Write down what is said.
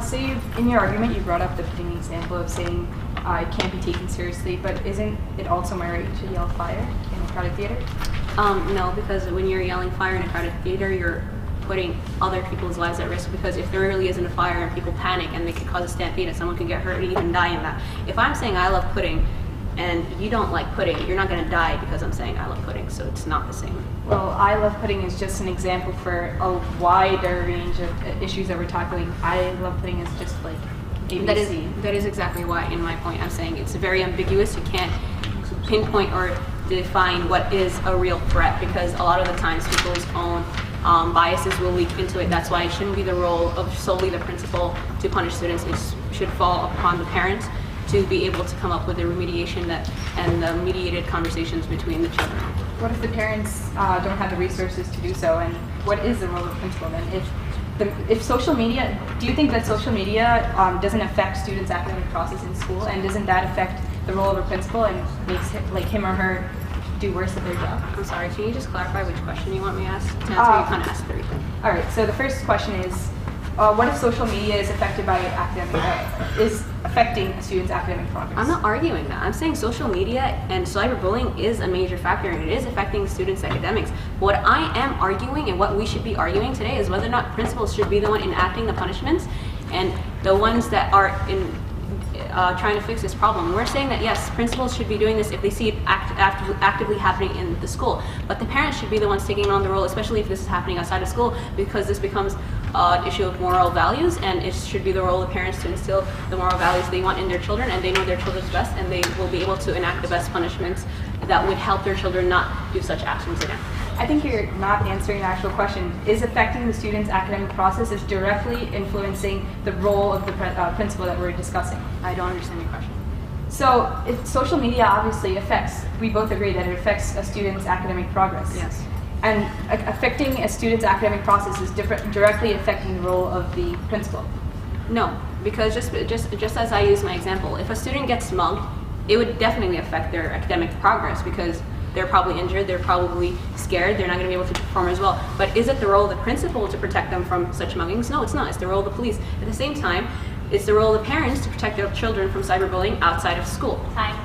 So in your argument, you brought up the pudding example of saying it can't be taken seriously, but isn't it also my right to yell fire in a crowded theater? No, because when you're yelling fire in a crowded theater, you're putting other people's lives at risk, because if there really isn't a fire and people panic and they could cause a stampede and someone could get hurt and even die in that. If I'm saying I love pudding and you don't like pudding, you're not going to die because I'm saying I love pudding, so it's not the same. Well, I love pudding is just an example for a wider range of issues that we're tackling. I love pudding is just like ABC. That is exactly why, in my point, I'm saying it's very ambiguous. You can't pinpoint or define what is a real threat, because a lot of the times people's own biases will leak into it. That's why it shouldn't be the role of solely the principal to punish students. It should fall upon the parents to be able to come up with the remediation and the mediated conversations between the children. What if the parents don't have the resources to do so, and what is the role of the principal then? If social media, do you think that social media doesn't affect students' academic process in school, and doesn't that affect the role of a principal and makes him or her do worse at their job? I'm sorry, can you just clarify which question you want me to ask? To answer, you kind of asked everything. All right, so the first question is, what if social media is affected by is affecting a student's academic progress? I'm not arguing that. I'm saying social media and cyberbullying is a major factor, and it is affecting students' academics. What I am arguing, and what we should be arguing today, is whether or not principals should be the one enacting the punishments and the ones that are trying to fix this problem. We're saying that yes, principals should be doing this if they see it actively happening in the school, but the parents should be the ones taking on the role, especially if this is happening outside of school, because this becomes an issue of moral values, and it should be the role of parents to instill the moral values they want in their children, and they know their children's best, and they will be able to enact the best punishments that would help their children not do such actions again. I think you're not answering the actual question. Is affecting the student's academic process is directly influencing the role of the principal that we're discussing? I don't understand your question. So, if social media obviously affects, we both agree that it affects a student's academic progress. Yes. And affecting a student's academic process is directly affecting the role of the principal. No, because just as I use my example, if a student gets mugged, it would definitely affect their academic progress, because they're probably injured, they're probably scared, they're not going to be able to perform as well. But is it the role of the principal to protect them from such muggings? No, it's not. It's the role of the police. At the same time, it's the role of the parents to protect their children from cyberbullying outside of school. Time.